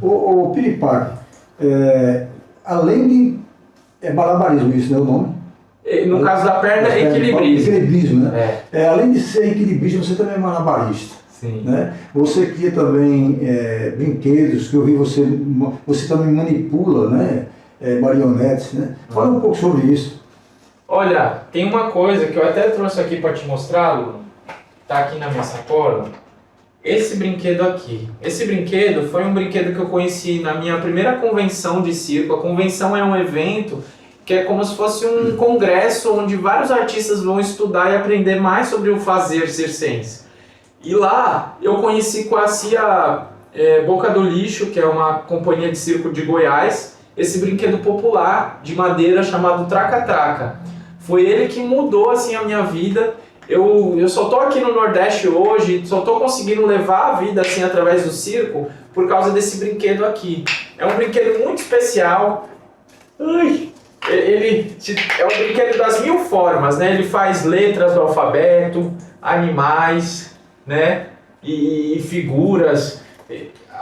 O Piripaque, além de... É malabarismo isso, né, o nome? No caso da perna, é equilibrismo. Equilibrismo, né? Além de ser equilibrista, você também é malabarista. Sim. Né? Você cria também brinquedos, que eu vi você também manipula, né? Marionetes, né? Fala um pouco sobre isso. Olha, tem uma coisa que eu até trouxe aqui para te mostrar, Lu. Tá aqui na minha sacola. Esse brinquedo aqui. Esse brinquedo foi um brinquedo que eu conheci na minha primeira convenção de circo. A convenção é um evento que é como se fosse um congresso onde vários artistas vão estudar e aprender mais sobre o fazer circense. E lá eu conheci com a Cia Boca do Lixo, que é uma companhia de circo de Goiás, esse brinquedo popular de madeira chamado Traca-Traca. Foi ele que mudou assim a minha vida. Eu só tô aqui no Nordeste hoje, só tô conseguindo levar a vida assim através do circo por causa desse brinquedo aqui. É um brinquedo muito especial. Ele é um brinquedo das 1000 formas, né? Ele faz letras do alfabeto, animais, né? E figuras.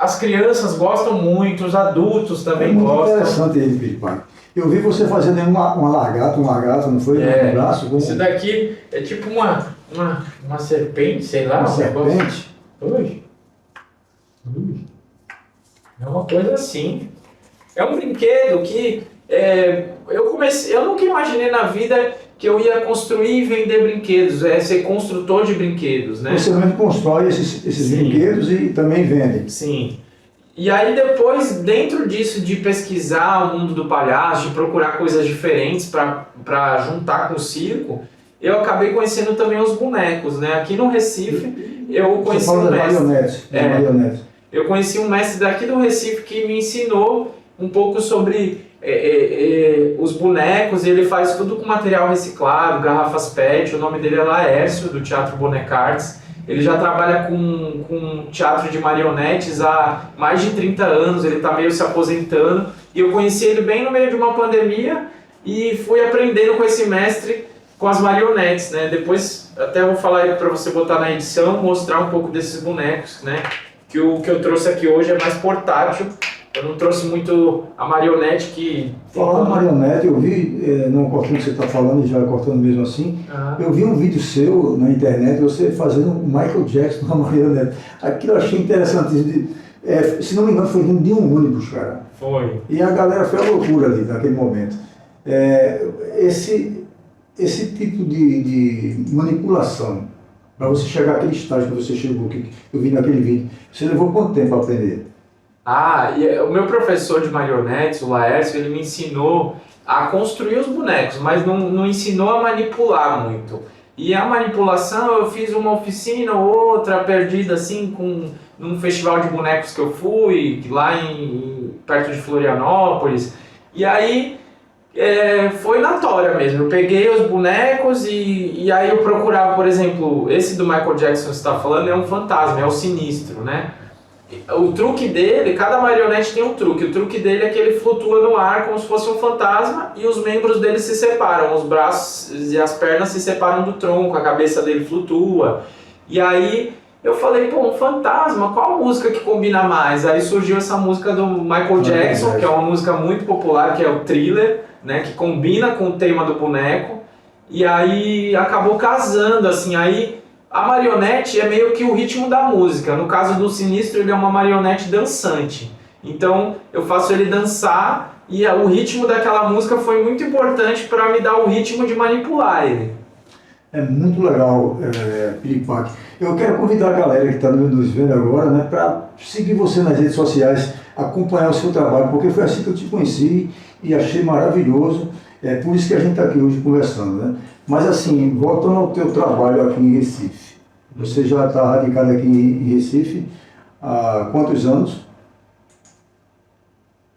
As crianças gostam muito, os adultos também gostam. É interessante ele, Piripaque. Eu vi você fazendo uma lagarta, não foi? No braço? Isso daqui é tipo uma serpente, sei lá. Uma serpente? É uma coisa assim. É um brinquedo que eu nunca imaginei na vida que eu ia construir e vender brinquedos, ser construtor de brinquedos, né? Você também constrói esses brinquedos e também vende. Sim. E aí depois, dentro disso de pesquisar o mundo do palhaço, de procurar coisas diferentes para juntar com o circo, eu acabei conhecendo também os bonecos, né? Aqui no Recife, eu conheci um mestre. Marionetes. Eu conheci um mestre daqui do Recife que me ensinou um pouco sobre os bonecos. Ele faz tudo com material reciclado, garrafas PET. O nome dele é Laércio, do Teatro Bonecartes. Ele já trabalha com teatro de marionetes há mais de 30 anos, ele está meio se aposentando. E eu conheci ele bem no meio de uma pandemia e fui aprendendo com esse mestre com as marionetes, né? Depois até vou falar aí para você botar na edição, mostrar um pouco desses bonecos, né? Que o que eu trouxe aqui hoje é mais portátil. Eu não trouxe muito a marionete que... Falando em marionete, eu vi, não cortando o que você está falando, já cortando mesmo assim, eu vi um vídeo seu na internet, você fazendo o Michael Jackson na marionete. Aquilo eu achei interessante. Se não me engano, foi vindo de um ônibus, cara. Foi. E a galera foi a loucura ali, naquele momento. Esse tipo de manipulação, para você chegar àquele estágio que você chegou, que eu vi naquele vídeo, você levou quanto tempo para aprender? O meu professor de marionetes, o Laércio, ele me ensinou a construir os bonecos, mas não ensinou a manipular muito. E a manipulação, eu fiz uma oficina ou outra perdida assim, num festival de bonecos que eu fui, lá perto de Florianópolis. E aí foi na tora mesmo. Eu peguei os bonecos e aí eu procurava, por exemplo, esse do Michael Jackson que você está falando é um fantasma, é o Sinistro, né? O truque dele, cada marionete tem um truque. O truque dele é que ele flutua no ar como se fosse um fantasma e os membros dele se separam. Os braços e as pernas se separam do tronco, a cabeça dele flutua. E aí eu falei, um fantasma, qual a música que combina mais? Aí surgiu essa música do Michael Jackson, que é uma música muito popular, que é o Thriller, né, que combina com o tema do boneco. E aí acabou casando, assim, aí... A marionete é meio que o ritmo da música. No caso do Sinistro, ele é uma marionete dançante. Então, eu faço ele dançar e o ritmo daquela música foi muito importante para me dar o ritmo de manipular ele. É muito legal, Piripaque. Eu quero convidar a galera que está nos vendo agora, né, para seguir você nas redes sociais, acompanhar o seu trabalho, porque foi assim que eu te conheci e achei maravilhoso. É por isso que a gente está aqui hoje conversando, né? Mas assim, voltando ao teu trabalho aqui em Recife, você já está radicado aqui em Recife há quantos anos?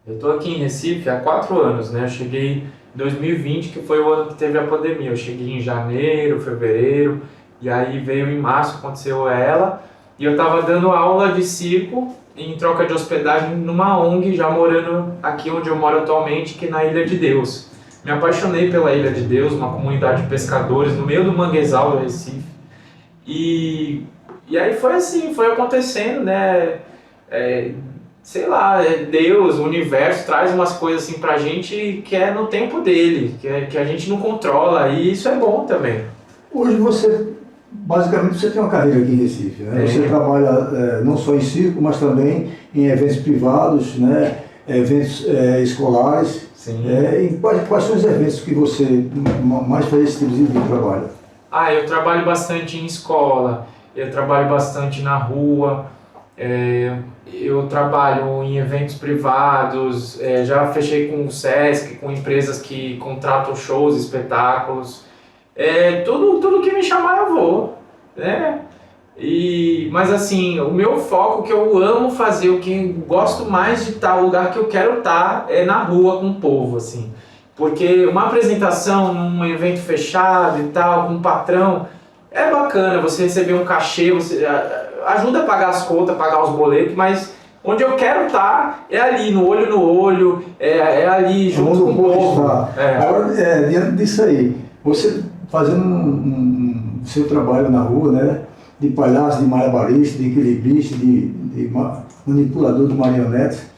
Eu estou aqui em Recife há 4 anos, né? Eu cheguei em 2020, que foi o ano que teve a pandemia. Eu cheguei em janeiro, fevereiro, e aí veio em março, aconteceu ela, e eu estava dando aula de circo em troca de hospedagem numa ONG, já morando aqui onde eu moro atualmente, que é na Ilha de Deus. Me apaixonei pela Ilha de Deus, uma comunidade de pescadores no meio do manguezal do Recife. E aí foi assim, foi acontecendo, né? sei lá, Deus, o universo traz umas coisas assim pra gente que é no tempo dele, que a gente não controla, e isso é bom também. Hoje basicamente você tem uma carreira aqui em Recife, né? Você trabalha não só em circo, mas também em eventos privados, né? Eventos escolares. Sim. E quais são os eventos que você mais faz esse tipo de trabalho? Eu trabalho bastante em escola, eu trabalho bastante na rua, eu trabalho em eventos privados, já fechei com o Sesc, com empresas que contratam shows, espetáculos. Tudo que me chamar eu vou, né? Mas assim, o meu foco, que eu amo fazer, o que gosto mais de estar, o lugar que eu quero estar é na rua com o povo, assim. Porque uma apresentação num evento fechado e tal, com um patrão, é bacana, você receber um cachê, você ajuda a pagar as contas, pagar os boletos, mas onde eu quero estar é ali, no olho, é ali junto com o povo. Agora, diante disso aí, você fazendo seu trabalho na rua, né, de palhaço, de malabarista, de equilibrista, de manipulador de marionetes,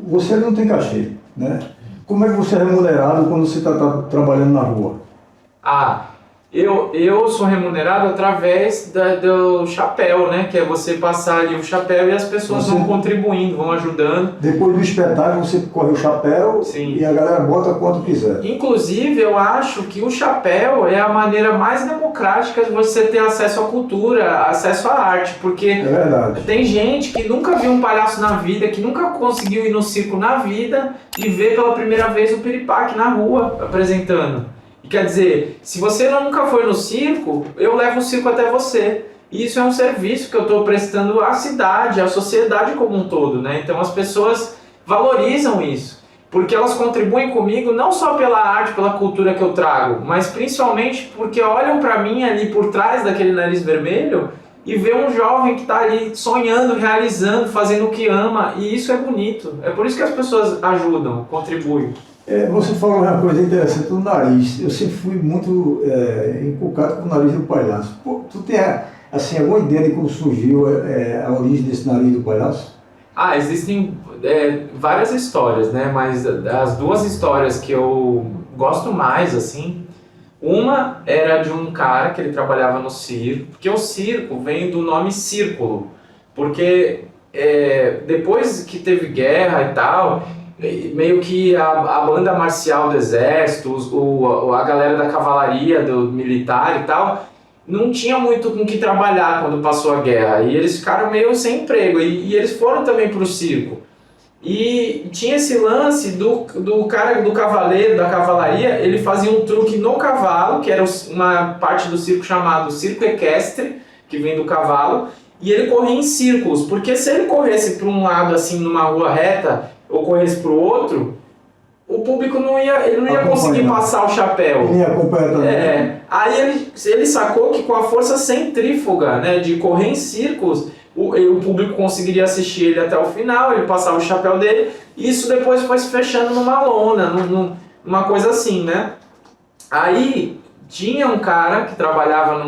você não tem cachê, né? Como é que você é remunerado quando você está trabalhando na rua? Eu sou remunerado através do chapéu, né? Que é você passar ali o chapéu e as pessoas vão contribuindo, vão ajudando. Depois do espetáculo você corre o chapéu. Sim. E a galera bota quanto quiser. Inclusive, eu acho que o chapéu é a maneira mais democrática de você ter acesso à cultura, acesso à arte, porque é verdade. Tem gente que nunca viu um palhaço na vida, que nunca conseguiu ir no circo na vida e ver pela primeira vez o piripaque na rua apresentando. Quer dizer, se você nunca foi no circo, eu levo o circo até você. E isso é um serviço que eu estou prestando à cidade, à sociedade como um todo, né? Então as pessoas valorizam isso, porque elas contribuem comigo não só pela arte, pela cultura que eu trago, mas principalmente porque olham para mim ali por trás daquele nariz vermelho e vê um jovem que está ali sonhando, realizando, fazendo o que ama, e isso é bonito. É por isso que as pessoas ajudam, contribuem. Você falou uma coisa interessante do nariz. Eu sempre fui muito inculcado com o nariz do palhaço. Tu tem assim, alguma ideia de como surgiu a origem desse nariz do palhaço? Existem várias histórias, né? Mas as duas histórias que eu gosto mais, assim, uma era de um cara que ele trabalhava no circo, porque o circo vem do nome círculo, porque depois que teve guerra e tal, meio que a banda marcial do exército, a galera da cavalaria, do militar e tal, não tinha muito com que trabalhar quando passou a guerra, e eles ficaram meio sem emprego, e eles foram também para o circo. E tinha esse lance do cara, do cavaleiro, da cavalaria, ele fazia um truque no cavalo, que era uma parte do circo chamado circo equestre, que vem do cavalo, e ele corria em círculos, porque se ele corresse para um lado assim, numa rua reta, ou corresse para o outro, o público não ia conseguir passar o chapéu. Ele ia acompanhar também. Aí ele sacou que com a força centrífuga, né, de correr em círculos, o público conseguiria assistir ele até o final, ele passava o chapéu dele, e isso depois foi se fechando numa lona, numa coisa assim, né? Aí tinha um cara que trabalhava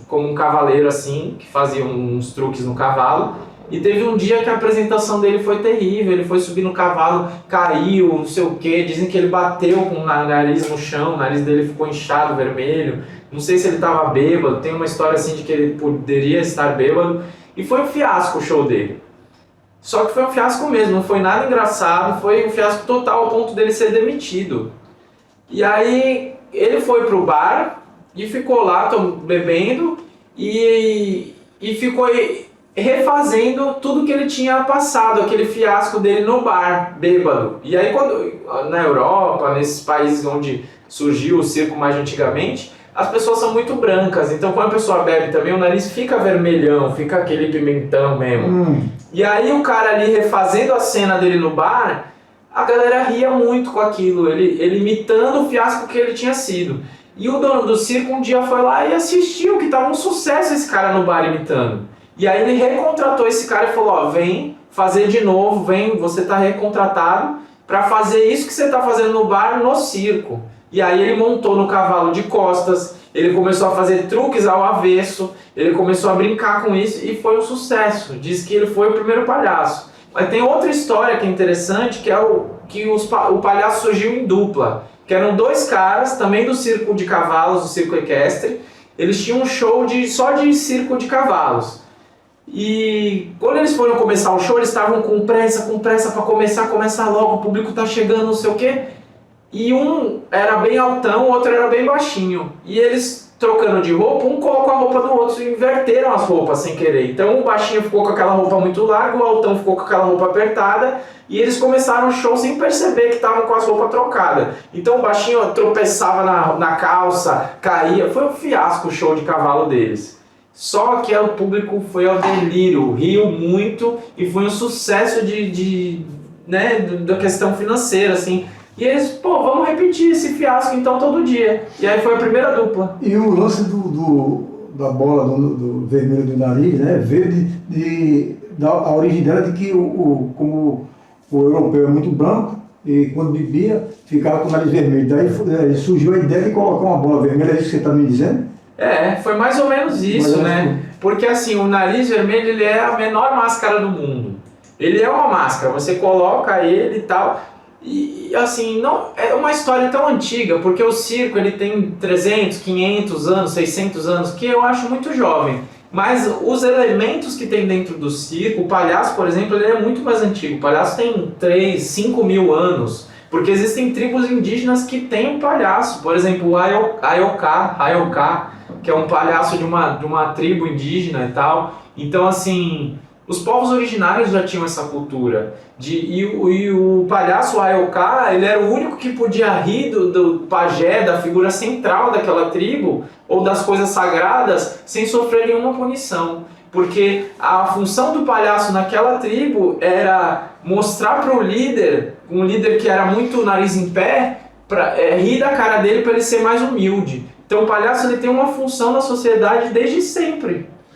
como um cavaleiro assim, que fazia uns truques no cavalo, e teve um dia que a apresentação dele foi terrível, ele foi subir no cavalo, caiu, não sei o que, dizem que ele bateu com o nariz no chão, o nariz dele ficou inchado, vermelho, não sei se ele estava bêbado, tem uma história assim de que ele poderia estar bêbado, e foi um fiasco o show dele. Só que foi um fiasco mesmo, não foi nada engraçado, foi um fiasco total ao ponto dele ser demitido. E aí ele foi pro bar e ficou lá bebendo e ficou refazendo tudo que ele tinha passado, aquele fiasco dele no bar, bêbado. E aí na Europa, nesses países onde surgiu o circo mais antigamente, as pessoas são muito brancas, então quando a pessoa bebe também o nariz fica vermelhão, fica aquele pimentão mesmo. E aí o cara ali refazendo a cena dele no bar, a galera ria muito com aquilo, ele imitando o fiasco que ele tinha sido. E o dono do circo um dia foi lá e assistiu, que tava um sucesso esse cara no bar imitando. E aí ele recontratou esse cara e falou, vem fazer de novo, você tá recontratado para fazer isso que você tá fazendo no bar, no circo. E aí ele montou no cavalo de costas, ele começou a fazer truques ao avesso, ele começou a brincar com isso e foi um sucesso. Diz que ele foi o primeiro palhaço. Mas tem outra história que é interessante, que é o palhaço surgiu em dupla, que eram dois caras, também do circo de cavalos, do circo equestre. Eles tinham um show só de circo de cavalos. E quando eles foram começar o show, eles estavam com pressa para começar logo, o público tá chegando, não sei o quê. E um era bem altão, o outro era bem baixinho. E eles, trocando de roupa, um colocou a roupa do outro e inverteram as roupas sem querer. Então o baixinho ficou com aquela roupa muito larga, o altão ficou com aquela roupa apertada. E eles começaram o show sem perceber que estavam com as roupas trocadas. Então o baixinho tropeçava na calça, caía. Foi um fiasco o show de cavalo deles. Só que o público foi ao delírio, riu muito e foi um sucesso da questão financeira, assim. E eles, vamos repetir esse fiasco então todo dia. E aí foi a primeira dupla. E o lance da bola do vermelho do nariz, né, veio a origem dela de que como o europeu é muito branco, e quando bebia, ficava com o nariz vermelho. Daí surgiu a ideia de colocar uma bola vermelha, é isso que você está me dizendo? Foi mais ou menos isso, né? Porque assim, o nariz vermelho ele é a menor máscara do mundo. Ele é uma máscara, você coloca ele e tal. E assim, não é uma história tão antiga, porque o circo ele tem 300, 500 anos, 600 anos, que eu acho muito jovem. Mas os elementos que tem dentro do circo, o palhaço, por exemplo, ele é muito mais antigo. O palhaço tem 3, 5 mil anos, porque existem tribos indígenas que têm um palhaço. Por exemplo, o Ayoká, que é um palhaço de uma tribo indígena e tal. Então, assim, os povos originários já tinham essa cultura. E o palhaço Ayoká, ele era o único que podia rir do pajé, da figura central daquela tribo, ou das coisas sagradas, sem sofrer nenhuma punição. Porque a função do palhaço naquela tribo era mostrar para o líder, um líder que era muito nariz em pé, rir da cara dele para ele ser mais humilde. Então o palhaço ele tem uma função na sociedade desde sempre.